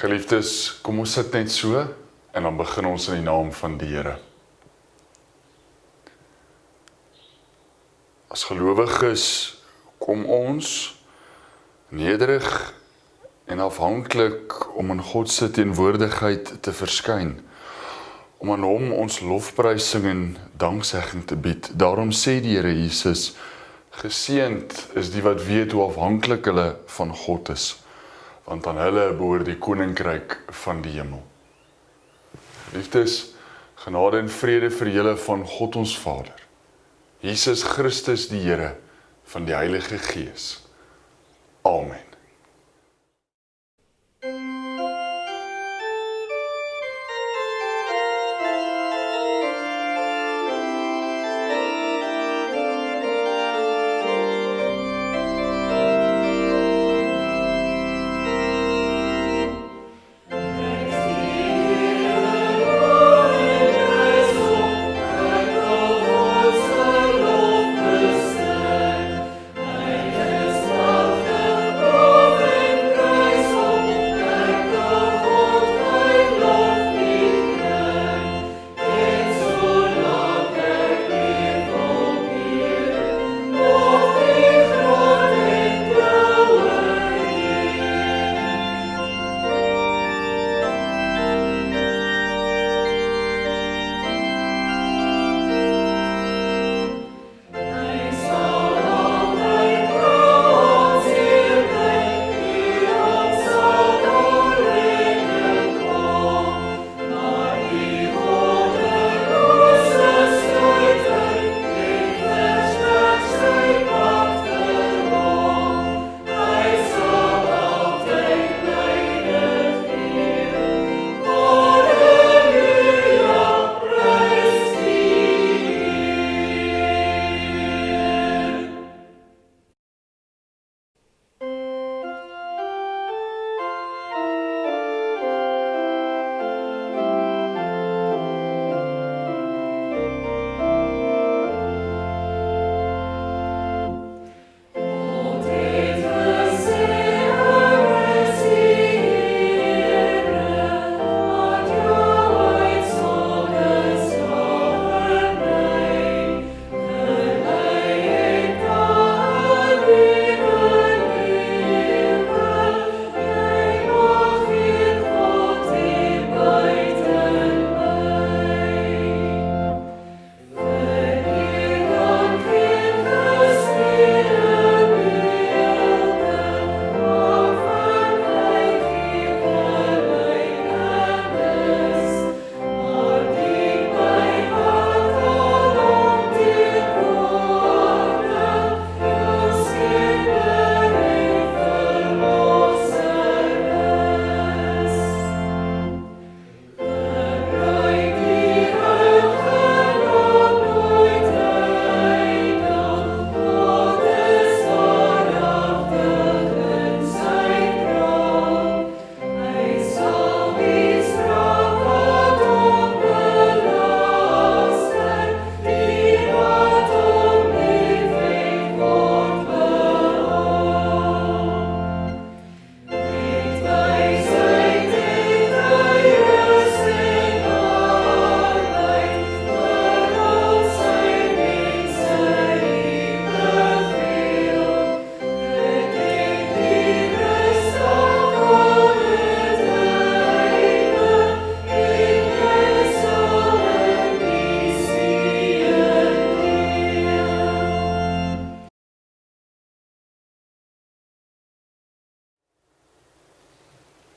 Geliefdes, kom ons sit net so en dan begin ons in die naam van die Here. As gelowiges kom ons nederig en afhanklik om in God se teenwoordigheid te verskyn, om aan hom ons lofprysing en danksegging te bied. Daarom sê die Here Jesus, geseënd is die wat weet hoe afhanklik hulle van God is, want aan hulle behoort die koninkryk van die hemel. Liefdes, genade en vrede vir julle van God ons Vader, Jesus Christus die Here, van die Heilige Gees. Amen.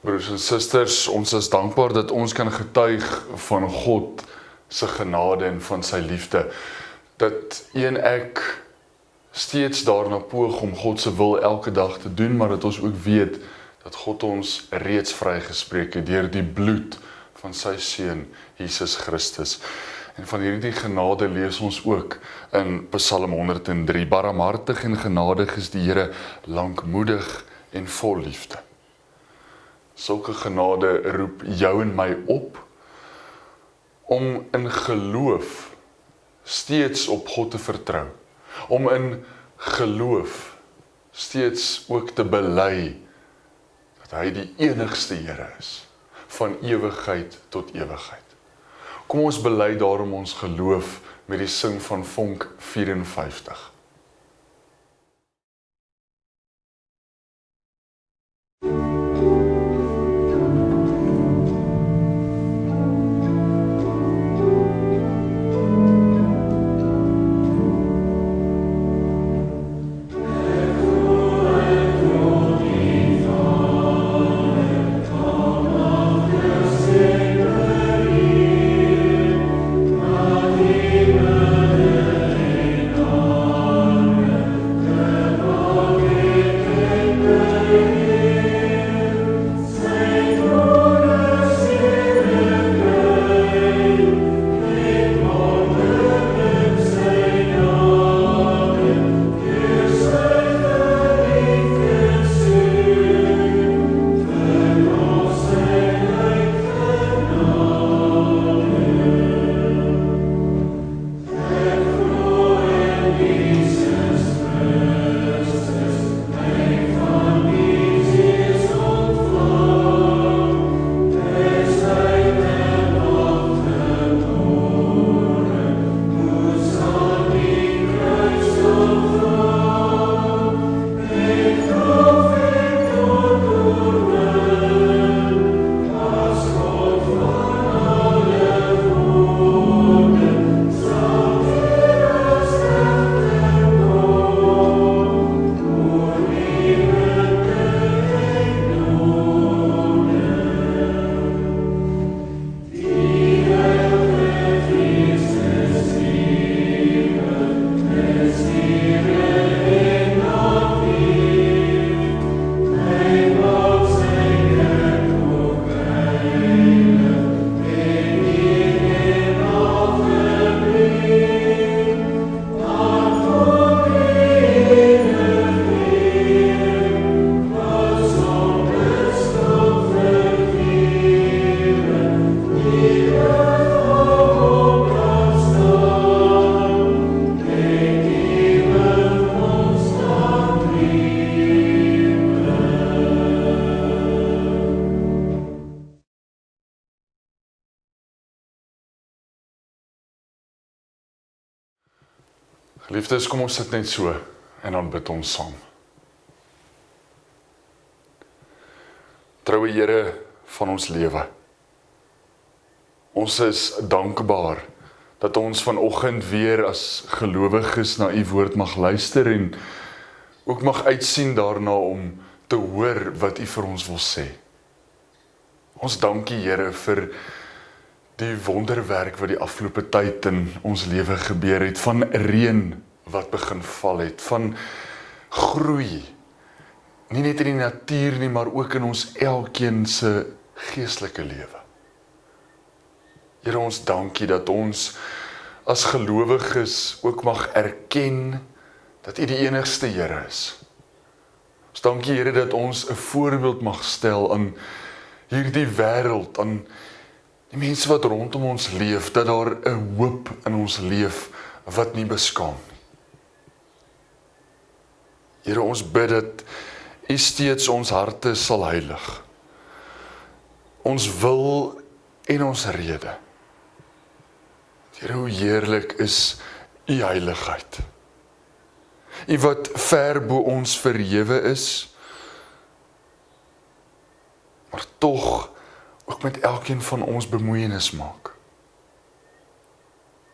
Broers en susters, ons is dankbaar dat ons kan getuig van God se genade en van sy liefde. Dat u en ek steeds daarna poog om God se wil elke dag te doen, maar dat ons ook weet dat God ons reeds vrygespreek het deur die bloed van sy seun Jesus Christus. En van hierdie genade lees ons ook in Psalm 103. Barmhartig en genadig is die Here, lankmoedig en vol liefde. Sulke genade roep jou en my op om in geloof steeds op God te vertrou, om in geloof steeds ook te bely dat hy die enigste Here is, van ewigheid tot ewigheid. Kom ons bely daarom ons geloof met die sing van Vonk 54. Geliefdes, kom ons sit net so en dan bid ons saam. Troue Here van ons lewe, ons is dankbaar dat ons vanoggend weer as gelowiges na U woord mag luister en ook mag uitsien daarna om te hoor wat U vir ons wil sê. Ons dankie Here vir die wonderwerk wat die afgelope tyd in ons lewe gebeur het, van reën wat begin val het, van groei, nie net in die natuur nie, maar ook in ons elkeen se geestelike lewe. Here, ons dankie dat ons as gelowiges ook mag erken dat U die enigste Here is. Ons dankie Here dat ons 'n voorbeeld mag stel aan hierdie wêreld, aan die mense wat rondom ons leef, dat daar 'n hoop in ons leef wat nie beskaam nie. Here, ons bid dat U steeds ons harte sal heilig. Ons wil en ons rede. Here, hoe heerlik is U heiligheid. U wat ver bo ons verhewe is, maar tog ook met elkeen van ons bemoeienis maak.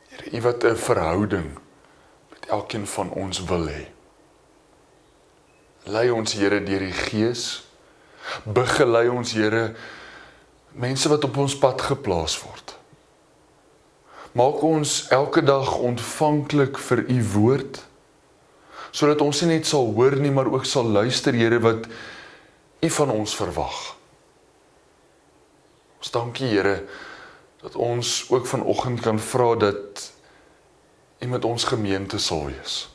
Here, U wat 'n verhouding met elkeen van ons wil hê. Lei ons Here deur die Gees, begelei ons Here mense wat op ons pad geplaas word. Maak ons elke dag ontvanklik vir U woord, sodat ons nie net sal hoor nie, maar ook sal luister, Here, wat U van ons verwag. Ons dankie Here dat ons ook vanoggend kan vra dat U met ons gemeente sal wees.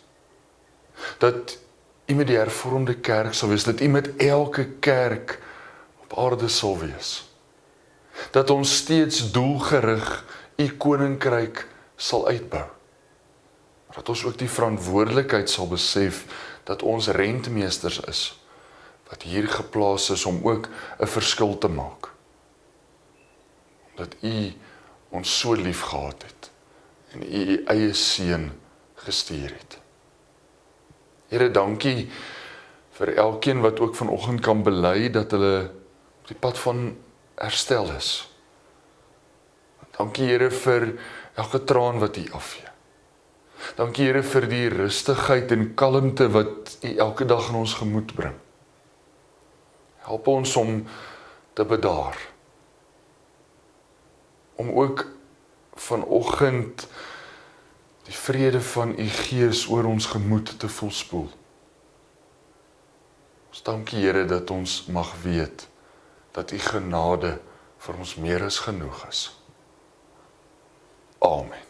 Dat U met die hervormde kerk sal wees, dat U met elke kerk op aarde sal wees. Dat ons steeds doelgerig U koninkryk sal uitbou. Dat ons ook die verantwoordelikheid sal besef dat ons rentmeesters is wat hier geplaas is om ook 'n verskil te maak. Omdat U ons so lief gehad het en U eie seun gestuur het. Here, dankie vir elkeen wat ook vanoggend kan bely dat hulle op die pad van herstel is. Dankie Here vir elke traan wat U afvee. Dankie Here vir die rustigheid en kalmte wat U elke dag in ons gemoed bring. Help ons om te bedaar. Om ook vanoggend die vrede van U Gees oor ons gemoed te volspoel. Ons dankie Here dat ons mag weet dat U genade vir ons meer as genoeg is. Amen.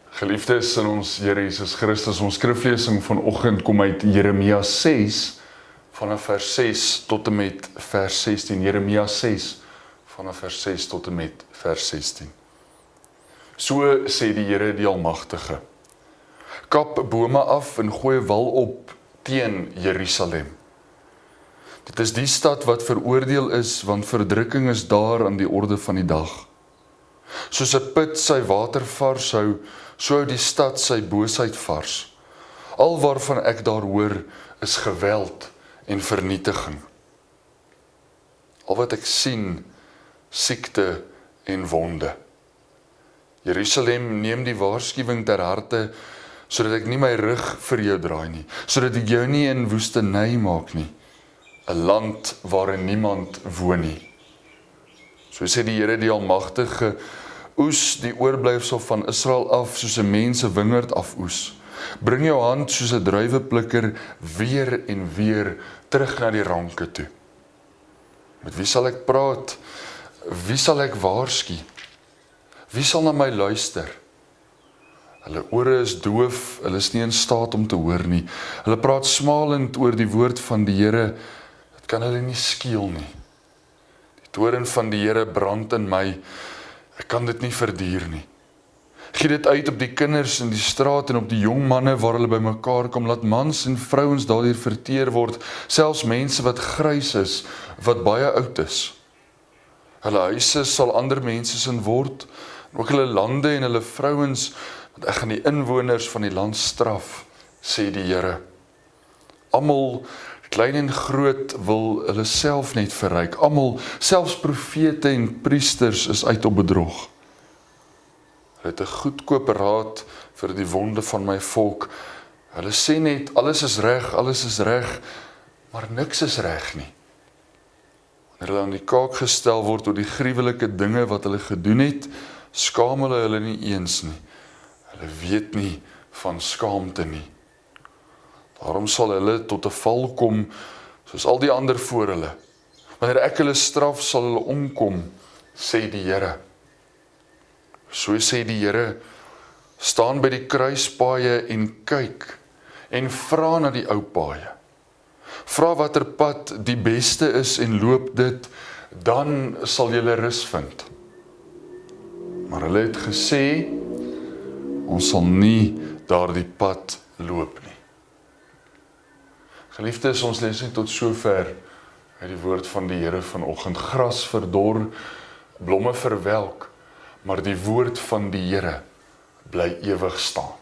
Geliefdes in ons Here Jesus Christus, ons skriflesing vanoggend kom uit Jeremia 6 vanaf vers 6 tot en met vers 16. Jeremia 6 vanaf vers 6 tot en met vers 16. So sê die Here die Almagtige: Kap bome af en gooi wal op teen Jerusalem. Dit is die stad wat veroordeel is, want verdrukking is daar aan die orde van die dag. Soos 'n put sy water vars hou, so hou die stad sy boosheid vars. Al waarvan ek daar hoor, is geweld en vernietiging. Al wat ek sien, siekte en wonde. Jerusalem, neem die waarskuwing ter harte, sodat ek nie my rug vir jou draai nie, sodat ek jou nie in woestynny maak nie, 'n land waarin niemand woon nie. So sê die Here die Almagtige: Oes die oorblyfsel van Israel af, soos 'n mens 'n wingerd afoes. Bring jou hand soos 'n druiweplikker weer en weer terug na die ranke toe. Met wie sal ek praat? Wie sal ek waarsku? Wie sal na my luister? Hulle ore is doof, hulle is nie in staat om te hoor nie. Hulle praat smalend oor die woord van die Here, dit kan hulle nie skeel nie. Die toorn van die Here brand in my, ek kan dit nie verduur nie. Gee dit uit op die kinders in die straat en op die jong manne waar hulle bymekaar kom, laat mans en vrouens daardeur verteer word, selfs mense wat grys is, wat baie oud is. Hulle huise sal ander mense sin word, en ook hulle lande en hulle vrouens, want ek gaan die inwoners van die land straf, sê die Here. Almal, klein en groot, wil hulle self net verryk. Almal, selfs profete en priesters, is uit op bedrog. Hulle het 'n goedkoop raad vir die wonde van my volk. Hulle sê net, alles is reg, maar niks is reg nie. Wanneer hulle aan die kaak gestel word oor die gruwelike dinge wat hulle gedoen het, skaam hulle nie eens nie. Hulle weet nie van skaamte nie. Daarom sal hulle tot 'n val kom, soos al die ander voor hulle. Wanneer ek hulle straf, sal hulle omkom, sê die Here. So sê die Here: Staan by die kruispaaie en kyk, en vra na die ou paaie. Vra watter pad die beste is en loop dit, dan sal julle rus vind. Maar hulle het gesê, ons sal nie daardie pad loop nie. Geliefdes, ons lees net tot sover uit die woord van die Here vanoggend. Gras verdor, blomme verwelk, maar die woord van die Here bly ewig staan.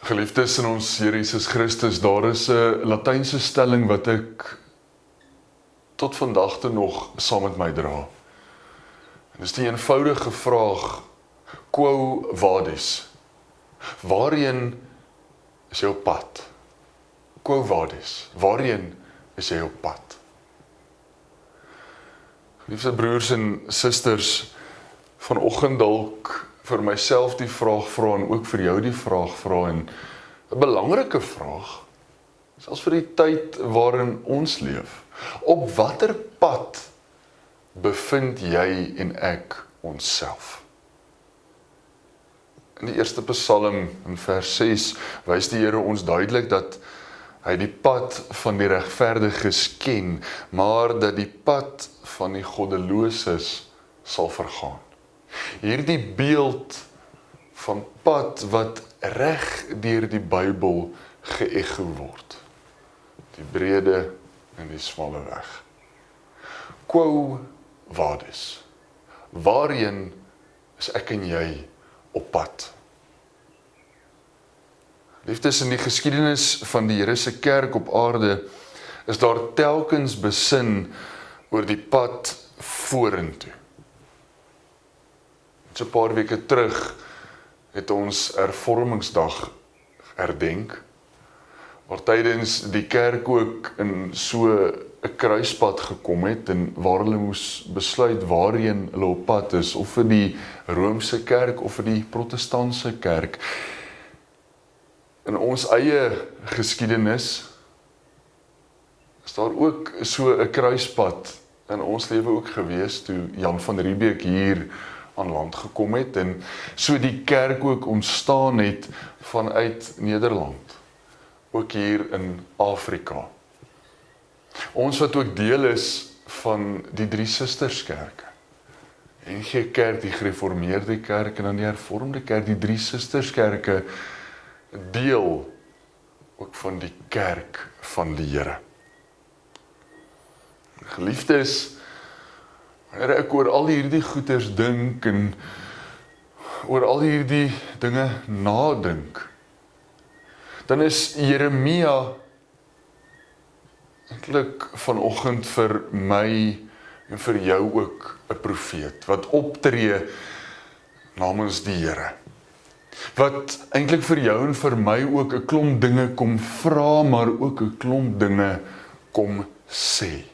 Geliefdes in ons Here Jesus Christus, daar is 'n Latynse stelling wat ek tot vandag toe nog saam met my dra. En dis die eenvoudige vraag: Quo vadis? Waarheen is jou pad? Quo vadis? Waarheen is jy op pad? Liefde broers en susters, vanoggend dalk vir myself die vraag vra en ook vir jou die vraag vra, en 'n belangrike vraag, selfs vir die tyd waarin ons leef. Op watter pad bevind jy en ek onsself? In die eerste Psalm in vers 6 wys die Here ons duidelik dat hy die pad van die regverdiges ken, maar dat die pad van die goddeloses sal vergaan. Hierdie beeld van pad wat reg deur die Bybel geëcho word. Die brede en die smalle weg. Quo vadis. Waarheen is ek en jy op pad? Liefdes, in die geskiedenis van die Here se kerk op aarde is daar telkens besin oor die pad vorentoe. So 'n paar weke terug het ons Hervormingsdag herdenk, waar tydens die kerk ook in so 'n kruispad gekom het en waar hulle moes besluit waarheen hulle op pad is, of vir die Romeinse kerk of vir die Protestantse kerk. In ons eie geskiedenis is daar ook so 'n kruispad in ons lewe ook gewees, toe Jan van Riebeeck hier aan land gekom het, en so die kerk ook ontstaan het vanuit Nederland, ook hier in Afrika. Ons wat ook deel is van die drie susterskerke, NG Kerk, die gereformeerde kerk en dan die hervormde kerk, die drie susterskerke, deel ook van die kerk van die Here. Geliefdes, wanneer ek oor al hierdie goeders dink en oor al hierdie dinge nadink, dan is Jeremia eintlik vanoggend vir my en vir jou ook 'n profeet, wat optree namens die Here. Wat eintlik vir jou en vir my ook 'n klomp dinge kom vra, maar ook 'n klomp dinge kom sê.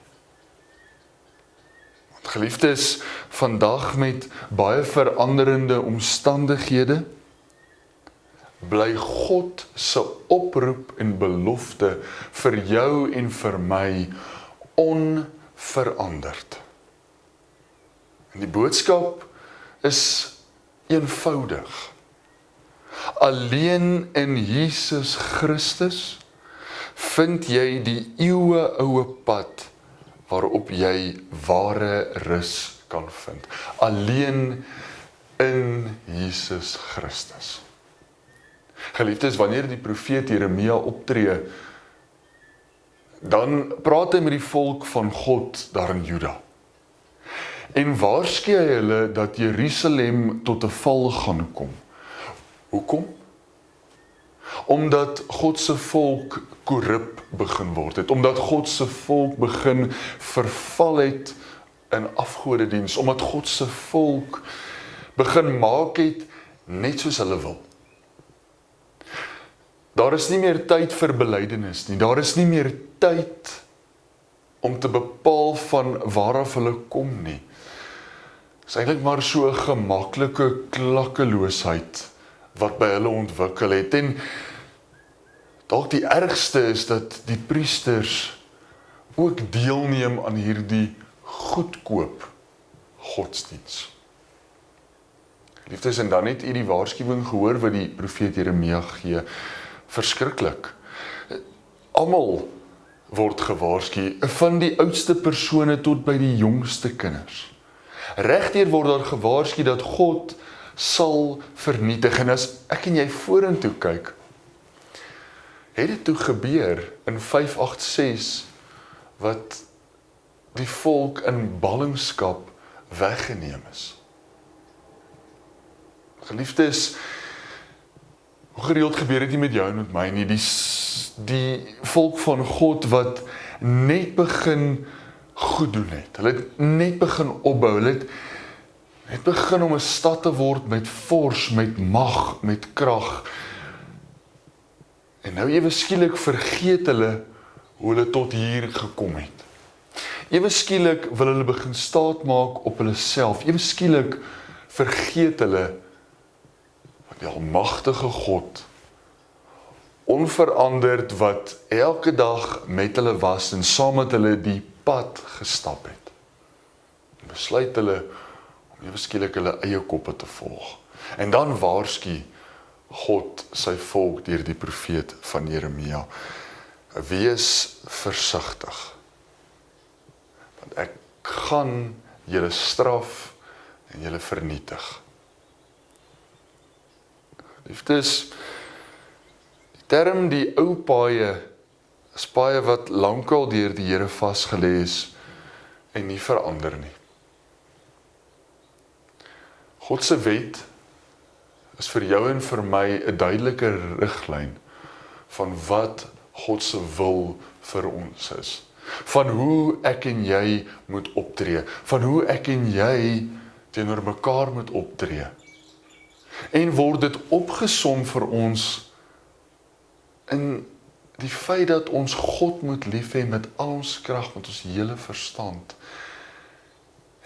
Want geliefdes, vandag met baie veranderende omstandighede, bly God se oproep en belofte vir jou en vir my onveranderd. En die boodskap is eenvoudig. Alleen in Jesus Christus vind jy die eeueoue pad waarop jy ware rus kan vind. Alleen in Jesus Christus. Geliefdes, wanneer die profeet Jeremia optree, dan praat hy met die volk van God daar in Juda. En waarsku hy hulle dat Jerusalem tot 'n val gaan kom. Hoekom? Omdat God se volk korrup begin word het, omdat God se volk begin verval het in afgodediens, omdat God se volk begin maak het net soos hulle wil. Daar is nie meer tyd vir belydenis nie, daar is nie meer tyd om te bepaal van waaraf hulle kom nie. Dit is eintlik maar so 'n gemaklike klakkeloosheid wat by hulle ontwikkel het, en dalk die ergste is dat die priesters ook deelneem aan hierdie goedkoop godsdiens. Liefdes, en dan het u die waarskuwing gehoor wat die profeet Jeremia gee. Verskriklik. Almal word gewaarsku, van die oudste persone tot by die jongste kinders. Regdeur word daar gewaarsku dat God sal vernietig. En as ek en jy vorentoe kyk, het dit toe gebeur in 586 wat die volk in ballingskap weggeneem is. Geliefdes, hoe gereeld gebeur dit nie met jou en met my nie, die volk van God wat net begin goed doen het, hulle het net begin opbou, hulle het net begin om 'n stad te word met fors, met mag, met krag. En nou ewe skielik vergeet hulle hoe hulle tot hier gekom het. Ewe skielik wil hulle begin staat maak op hulle self. Ewe skielik vergeet hulle wat die almagtige God, onveranderd, wat elke dag met hulle was en saam met hulle die pad gestap het. En besluit hulle om ewe skielik hulle eie koppe te volg. En dan waarsku God sy volk deur die profeet van Jeremia: wees versigtig, want ek gaan julle straf en julle vernietig. Liefdes, die term die ou paaie is paaie wat lankal deur die Here vasgelê is en nie verander nie. God se wet is vir jou en vir my 'n duidelike riglyn van wat God se wil vir ons is. Van hoe ek en jy moet optree, van hoe ek en jy teenoor mekaar moet optree. En word dit opgesom vir ons in die feit dat ons God moet lief hê met al ons krag, met ons hele verstand.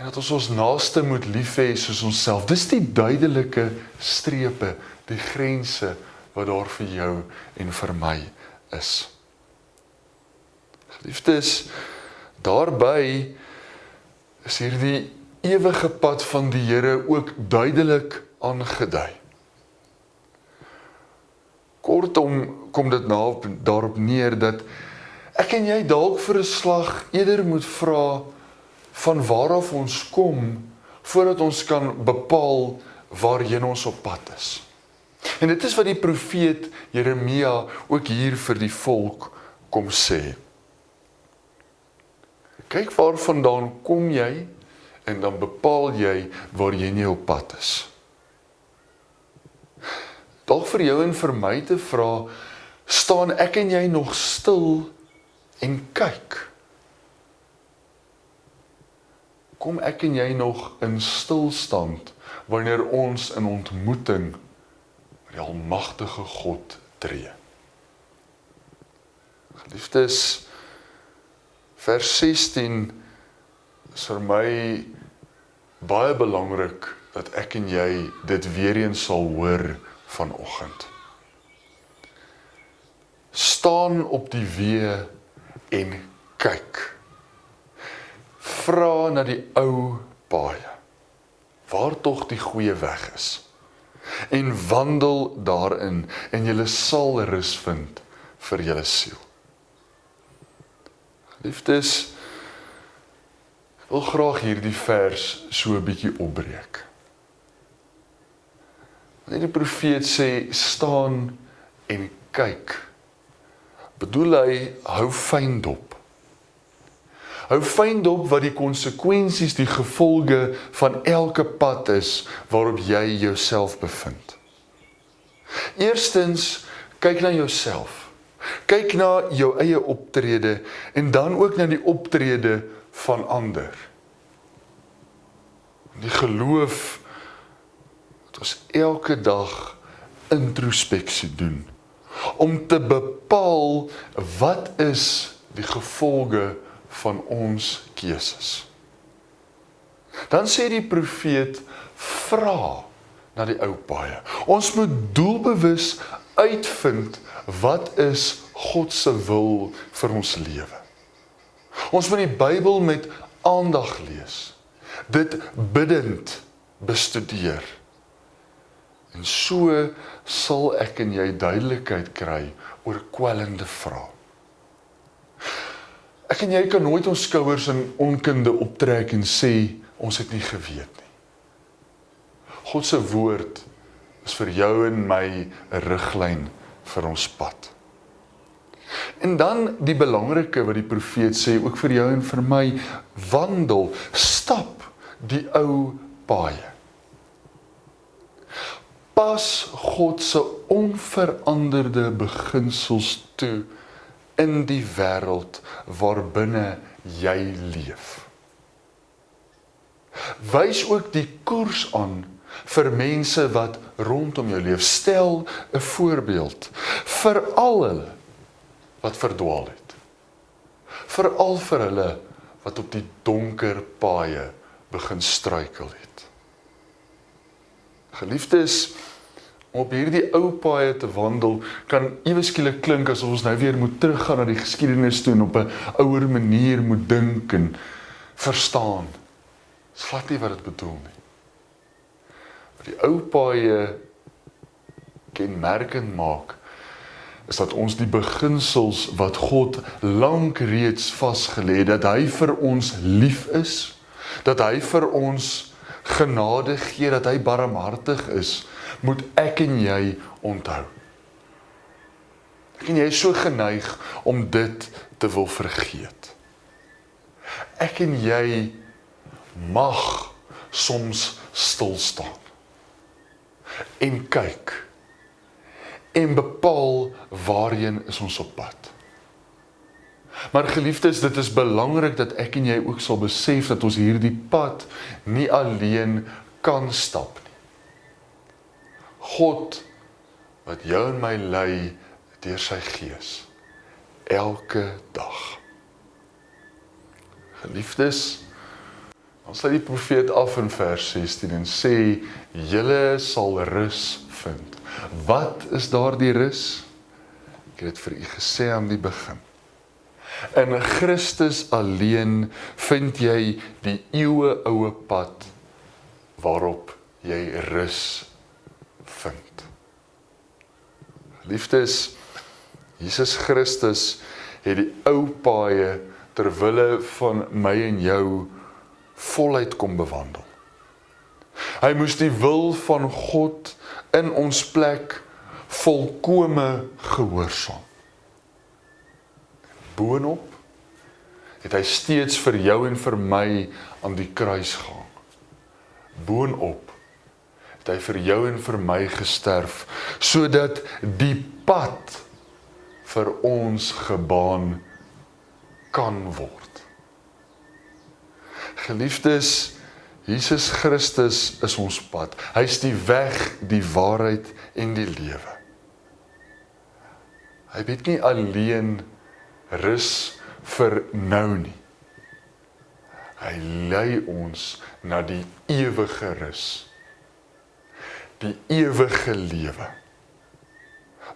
En dat ons ons naaste moet lief hê soos onsself. Dis die duidelike strepe, die grense wat daar vir jou en vir my is. Geliefdes, daarby is hierdie ewige pad van die Here ook duidelik aangedui. Kortom kom dit daarop neer dat ek en jy dalk vir 'n slag eerder moet vra van waar af ons kom voordat ons kan bepaal waarheen ons op pad is. En dit is wat die profeet Jeremia ook hier vir die volk kom sê. Kyk waarvandaan kom jy en dan bepaal jy waarheen jy op pad is. Dalk vir jou en vir my te vra, staan ek en jy nog stil en kyk? Kom ek en jy nog in stilstand wanneer ons in ontmoeting met die almagtige God tree? Geliefdes, vers 16 is vir my baie belangrik dat ek en jy dit weer eens sal hoor vanoggend. Staan op die weë en kyk. Vra na die ou paaie, waar tog die goeie weg is, en wandel daarin, en julle sal rus vind vir julle siel. Geliefdes, ek wil graag hierdie vers so 'n bietjie opbreek. Wanneer die profeet sê, staan en kyk, bedoel hy, hou fyn dop. Hou fyn dop wat die konsekwensies, die gevolge van elke pad is waarop jy jouself bevind. Eerstens, kyk na jouself. Kyk na jou eie optrede en dan ook na die optrede van ander. Die geloof dat ons elke dag introspeksie doen om te bepaal wat is die gevolge van ons keuses. Dan sê die profeet, vra na die ou paaie. Ons moet doelbewus uitvind wat is God se wil vir ons lewe. Ons moet die Bybel met aandag lees, dit bidtend bestudeer. En so sal ek en jy duidelikheid kry oor kwellende vrae. Ek en jy kan nooit ons skouers in onkunde optrek en sê, ons het nie geweet nie. God se woord is vir jou en my 'n riglyn vir ons pad. En dan die belangrike wat die profeet sê, ook vir jou en vir my, wandel, stap die ou paaie. Pas God se onveranderde beginsels toe in die wêreld waarbinne jy leef. Wys ook die koers aan vir mense wat rondom jou leef. Stel 'n voorbeeld vir al hulle wat verdwaal het. Veral vir hulle wat op die donker paaie begin struikel het. Geliefdes, om op hierdie ou paaie te wandel, kan ewe skielik klink asof ons nou weer moet teruggaan na die geskiedenis toe en op 'n ouer manier moet dink en verstaan. Dis glad nie wat dit bedoel nie. Wat die ou paaie kenmerkend maak, is dat ons die beginsels wat God lank reeds vasgelê het, dat hy vir ons lief is, dat hy vir ons genade gee, dat hy barmhartig is, moet ek en jy onthou. Ek en jy is so geneig om dit te wil vergeet. Ek en jy mag soms stil staan en kyk en bepaal waarheen is ons op pad. Maar geliefdes, dit is belangrik dat ek en jy ook sal besef dat ons hierdie pad nie alleen kan stap nie. God wat jou en my lei deur sy Gees elke dag. Geliefdes, dan sluit die profeet af in vers 16 en sê, julle sal rus vind. Wat is daardie rus? Ek het dit vir u gesê aan die begin. In Christus alleen vind jy die eeuwe pad waarop jy rus vind. Liefdes, Jesus Christus het die ou paaie ter wille van my en jou voluit kom bewandel. Hy moes die wil van God in ons plek volkome gehoorsaam. Boonop het hy steeds vir jou en vir my aan die kruis gehang. Boonop het hy vir jou en vir my gesterf, sodat die pad vir ons gebaan kan word. Geliefdes, Jesus Christus is ons pad. Hy is die weg, die waarheid en die lewe. Hy bied nie alleen rus vir nou nie. Hy lei ons na die ewige rus, die ewige lewe,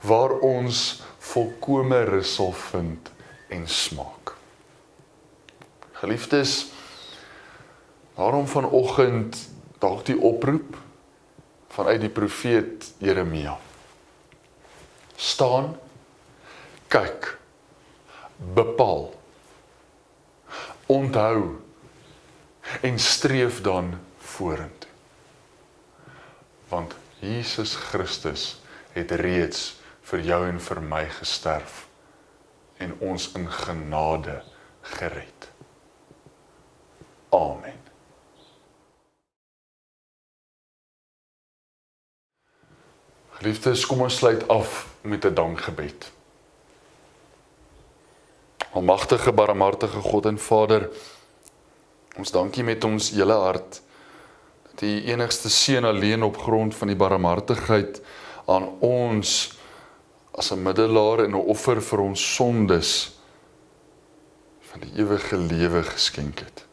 waar ons volkome rus sal vind en smaak. Geliefdes, daarom vanoggend dalk die oproep vanuit die profeet Jeremia. Staan, kyk, bepaal, onthou en streef dan vorentoe. Want Jesus Christus het reeds vir jou en vir my gesterf en ons in genade gered. Amen. Geliefdes, kom ons sluit af met 'n dankgebed. Almagtige, barmhartige God en Vader, ons dankie met ons hele hart dat U enigste seun alleen op grond van die barmhartigheid aan ons as 'n middelaar en 'n offer vir ons sondes van die ewige lewe geskenk het.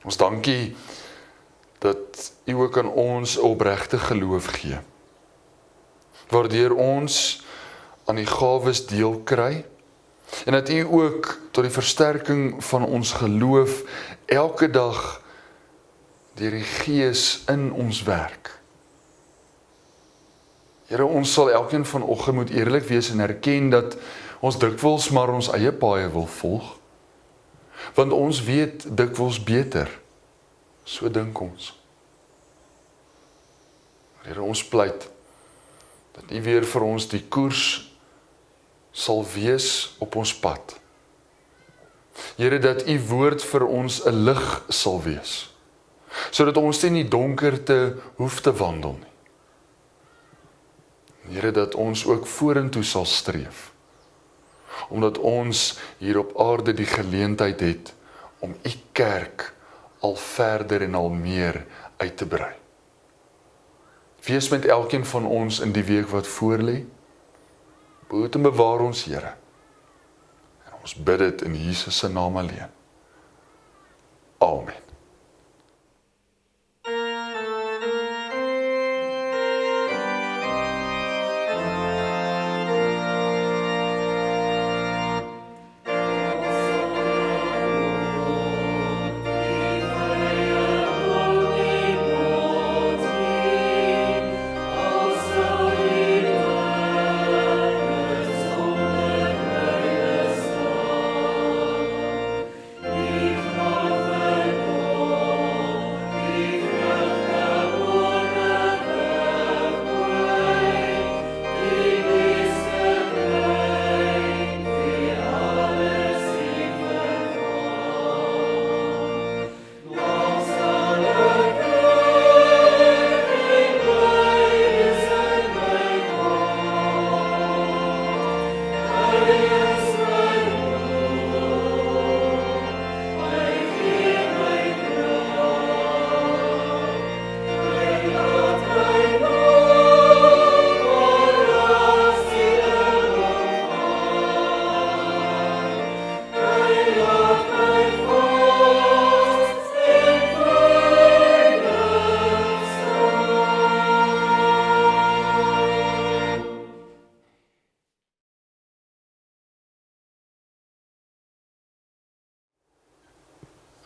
Ons dankie dat U ook aan ons 'n opregte geloof gee, waardeur ons aan die gawes deel kry, en dat U ook tot die versterking van ons geloof elke dag deur die Gees in ons werk. Here, ons sal elkeen vanoggend moet eerlik wees en erken dat ons dikwels maar ons eie paaie wil volg, want ons weet dikwels beter, so dink ons. Here, ons pleit dat U weer vir ons die koers sal wees op ons pad. Here, dat U woord vir ons 'n lig sal wees, sodat ons nie in die donkerte hoef te wandel nie. Here, dat ons ook vorentoe sal streef, omdat ons hier op aarde die geleentheid het om U kerk al verder en al meer uit te brei. Wees met elkeen van ons in die week wat voorlê. Behoed en bewaar ons, Here. En ons bid dit in Jesus se naam alleen. Amen.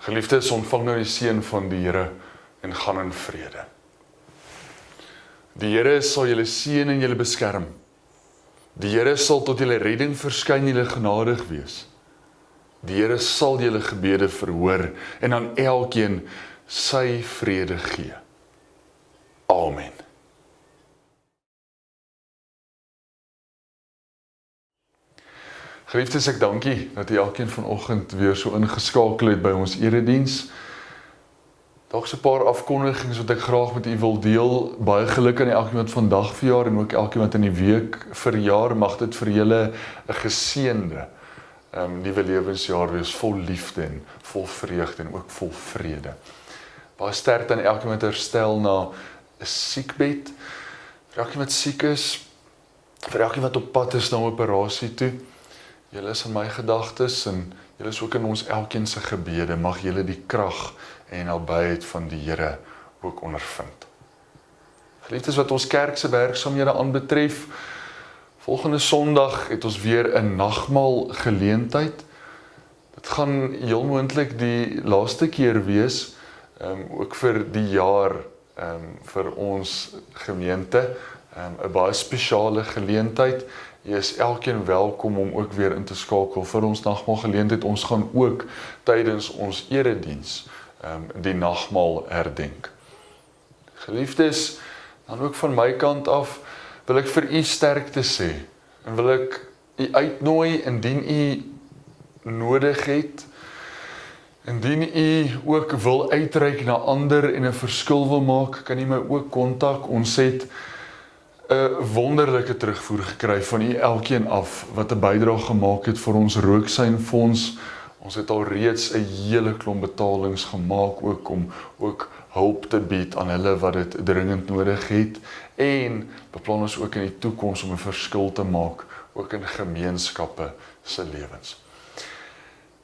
Geliefdes, ontvang nou die seën van die Here en gaan in vrede. Die Here sal julle seën en julle beskerm. Die Here sal tot julle redding verskyn, julle genadig wees. Die Here sal julle gebede verhoor en aan elkeen sy vrede gee. Amen. Geliefdes, ek dankie dat u elkeen vanoggend weer so ingeskakel het by ons erediens. Dalk so 'n paar afkondigings wat ek graag met u wil deel. Baie geluk aan elkeen wat vandag verjaar en ook elkeen wat in die week verjaar. Mag dit vir julle 'n geseënde nuwe lewensjaar wees, vol liefde en vol vreugde en ook vol vrede. Baie sterkte aan elkeen wat herstel na 'n siekbed. Vir elkeen wat siek is, vir elkeen wat op pad is na 'n operasie toe. Julle is in my gedagtes en julle is ook in ons elkeen se gebede. Mag julle die krag en nabyheid van die Here ook ondervind. Geliefdes, wat ons kerk se werksaamhede aanbetref, volgende Sondag het ons weer 'n nagmaal geleentheid. Dit gaan heel moontlik die laaste keer wees, ook vir die jaar, vir ons gemeente, 'n baie spesiale geleentheid. Jy is elkeen welkom om ook weer in te skakel vir ons nagmaal geleentheid. Ons gaan ook tydens ons erediens die nagmaal herdenk. Geliefdes, dan ook van my kant af wil ek vir u sterkte sê en wil ek u uitnooi indien u nodig het, indien u ook wil uitreik na ander en 'n verskil wil maak, kan u my ook kontak. Ons het 'n wonderlike terugvoer gekry van u elkeen af wat 'n bydrae gemaak het vir ons Rooksynfonds. Ons het al reeds 'n hele klomp betalings gemaak ook om ook hulp te bied aan hulle wat dit dringend nodig het, en beplan ons ook in die toekoms om 'n verskil te maak ook in gemeenskappe se lewens.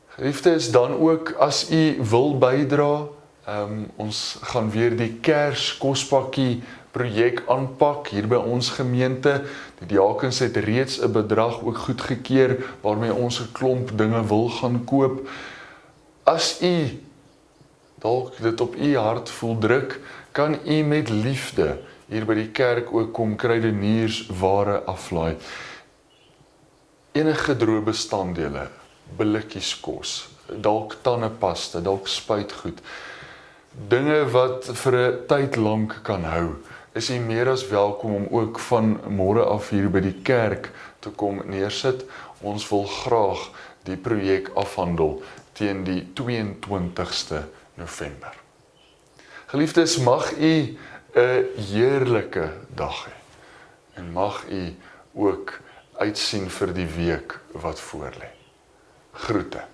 Geliefdes, dan ook as u wil bydra, ons gaan weer die Kerskospakkie projek aanpak hier by ons gemeente. Die diakens het reeds 'n bedrag ook goedgekeur waarmee ons 'n klomp dinge wil gaan koop. As u dalk dit op u hart voel druk, kan u met liefde hier by die kerk ook kom kruideniersware aflaai. Enige droë bestanddele, blikkies kos, dalk tandepasta, dalk spuitgoed, dinge wat vir 'n tyd lank kan hou, is u meer as welkom om ook van môre af hier by die kerk te kom neersit. Ons wil graag die projek afhandel teen die 22ste November. Geliefdes, mag u 'n heerlike dag hê en mag u ook uitsien vir die week wat voorlê. Groete.